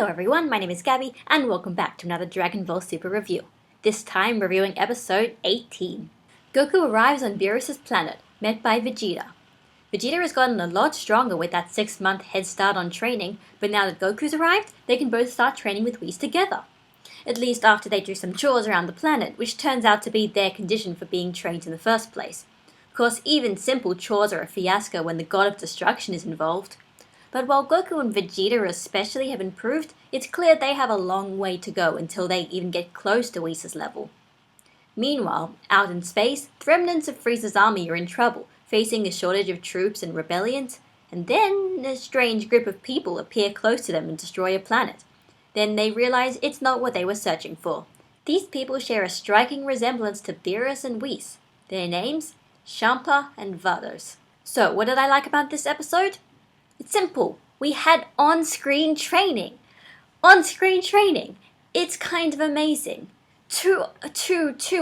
Hello everyone, my name is Gabby, and welcome back to another Dragon Ball Super review. This time reviewing episode 18. Goku arrives on Birusu-sei's planet, met by Vegeta. Vegeta has gotten a lot stronger with that 6-month head start on training, but now that Goku's arrived, they can both start training with Whis together. At least after they do some chores around the planet, which turns out to be their condition for being trained in the first place. Of course, even simple chores are a fiasco when the God of Destruction is involved. But while Goku and Vegeta especially have improved, it's clear they have a long way to go until they even get close to Whis' level. Meanwhile, out in space, the remnants of Frieza's army are in trouble, facing a shortage of troops and rebellions, and then a strange group of people appear close to them and destroy a planet. Then they realize it's not what they were searching for. These people share a striking resemblance to Beerus and Whis. Their names? Champa and Vados. So, what did I like about this episode? It's simple. We had on-screen training. On-screen training. It's kind of amazing. Too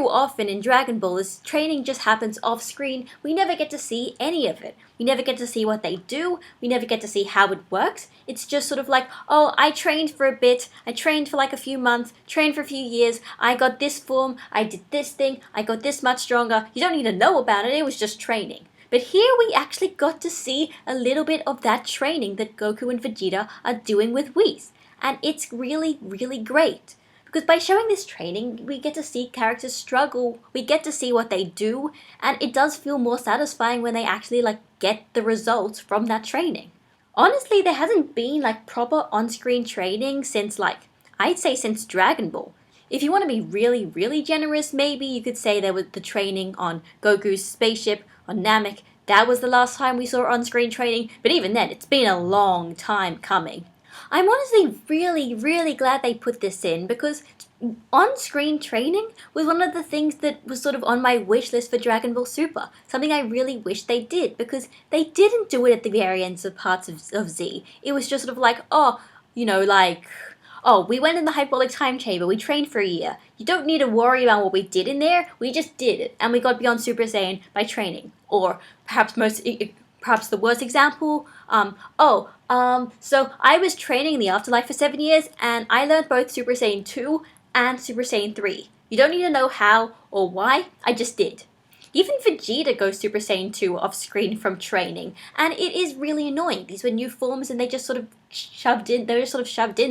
often in Dragon Ball, this training just happens off-screen. We never get to see any of it. We never get to see what they do. We never get to see how it works. It's just sort of like, oh, I trained for a bit. I trained for like a few months, trained for a few years. I got this form. I did this thing. I got this much stronger. You don't need to know about it. It was just training. But here we actually got to see a little bit of that training that Goku and Vegeta are doing with Whis. And it's really, really great. Because by showing this training, we get to see characters struggle, we get to see what they do, and it does feel more satisfying when they actually get the results from that training. Honestly, there hasn't been proper on-screen training since I'd say since Dragon Ball. If you want to be really, really generous, maybe you could say there was the training on Goku's spaceship, on Namek. That was the last time we saw on-screen training, but even then, it's been a long time coming. I'm honestly really, really glad they put this in because on-screen training was one of the things that was sort of on my wish list for Dragon Ball Super. Something I really wish they did because they didn't do it at the very ends of parts of Z. It was just sort of oh, we went in the hyperbolic time chamber, we trained for a year. You don't need to worry about what we did in there, we just did it, and we got beyond Super Saiyan by training. Or perhaps the worst example, so I was training in the afterlife for 7 years, and I learned both Super Saiyan 2 and Super Saiyan 3. You don't need to know how or why, I just did. Even Vegeta goes Super Saiyan 2 off screen from training, and it is really annoying. These were new forms and they were just sort of shoved in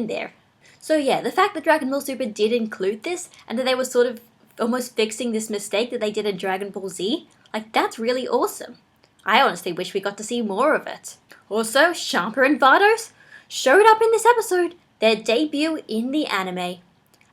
there. So yeah, the fact that Dragon Ball Super did include this, and that they were sort of almost fixing this mistake that they did in Dragon Ball Z, that's really awesome. I honestly wish we got to see more of it. Also, Champa and Vados showed up in this episode, their debut in the anime.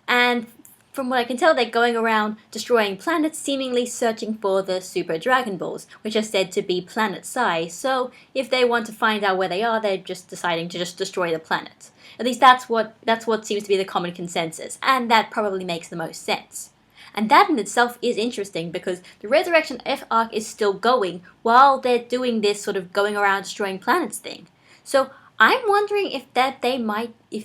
And from what I can tell, they're going around destroying planets, seemingly searching for the Super Dragon Balls, which are said to be planet-size, so if they want to find out where they are, they're just deciding to just destroy the planet. At least that's what seems to be the common consensus, and that probably makes the most sense. And that in itself is interesting because the Resurrection F arc is still going while they're doing this sort of going around destroying planets thing. So I'm wondering if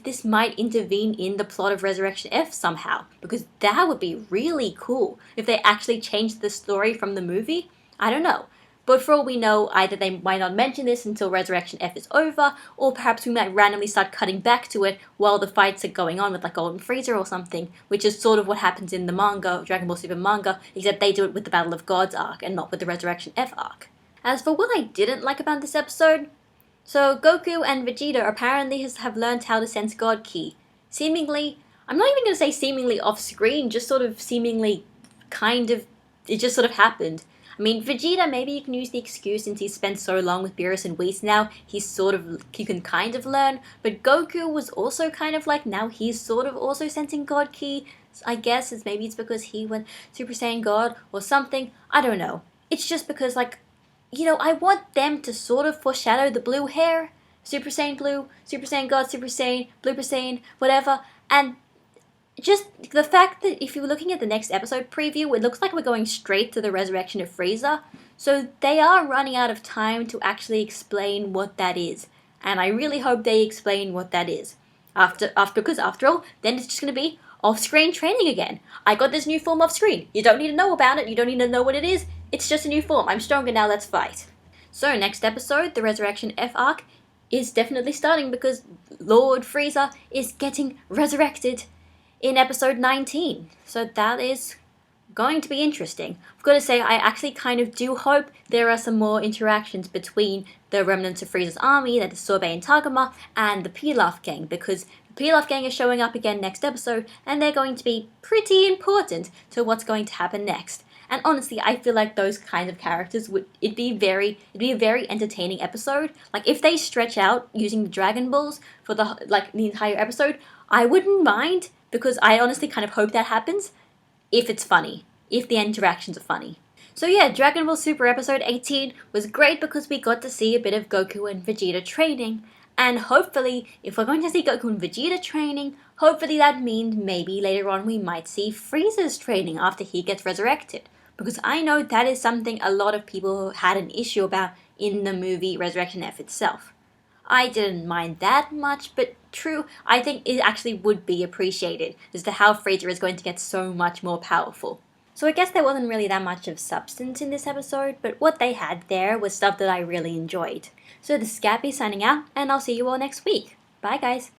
this might intervene in the plot of Resurrection F somehow, because that would be really cool if they actually changed the story from the movie. I don't know. But for all we know, either they might not mention this until Resurrection F is over, or perhaps we might randomly start cutting back to it while the fights are going on with Golden Frieza or something, which is sort of what happens in the manga, Dragon Ball Super manga, except they do it with the Battle of Gods arc and not with the Resurrection F arc. As for what I didn't like about this episode, so Goku and Vegeta apparently have learned how to sense God Ki. Seemingly, I'm not even going to say seemingly off screen, just sort of seemingly it just sort of happened. I mean, Vegeta, maybe you can use the excuse since he's spent so long with Beerus and Whis now, he can kind of learn, but Goku was also kind of now he's sort of also sensing God Ki. I guess maybe it's because he went Super Saiyan God or something, I don't know. It's just because I want them to sort of foreshadow the blue hair, Super Saiyan Blue, Super Saiyan God, Super Saiyan, Blue Saiyan, whatever, and just the fact that if you were looking at the next episode preview, it looks like we're going straight to the resurrection of Frieza. So they are running out of time to actually explain what that is. And I really hope they explain what that is. Because after all, then it's just going to be off-screen training again. I got this new form off-screen. You don't need to know about it. You don't need to know what it is. It's just a new form. I'm stronger now. Let's fight. So next episode, the Resurrection F arc, is definitely starting because Lord Frieza is getting resurrected in episode 19. So that is going to be interesting. I've got to say, I actually kind of do hope there are some more interactions between the remnants of Frieza's army, that is Sorbet and Tagoma, and the Pilaf gang, because the Pilaf gang is showing up again next episode, and they're going to be pretty important to what's going to happen next. And honestly, I feel like those kinds of characters it'd be a very entertaining episode. Like if they stretch out using the Dragon Balls for the entire episode, I wouldn't mind, because I honestly kind of hope that happens if it's funny, if the interactions are funny. So yeah, Dragon Ball Super episode 18 was great because we got to see a bit of Goku and Vegeta training, and hopefully, if we're going to see Goku and Vegeta training, hopefully that means maybe later on we might see Frieza's training after he gets resurrected. Because I know that is something a lot of people had an issue about in the movie Resurrection F itself. I didn't mind that much, but true, I think it actually would be appreciated as to how Frieza is going to get so much more powerful. So I guess there wasn't really that much of substance in this episode, but what they had there was stuff that I really enjoyed. So this is Gabby signing out, and I'll see you all next week. Bye guys!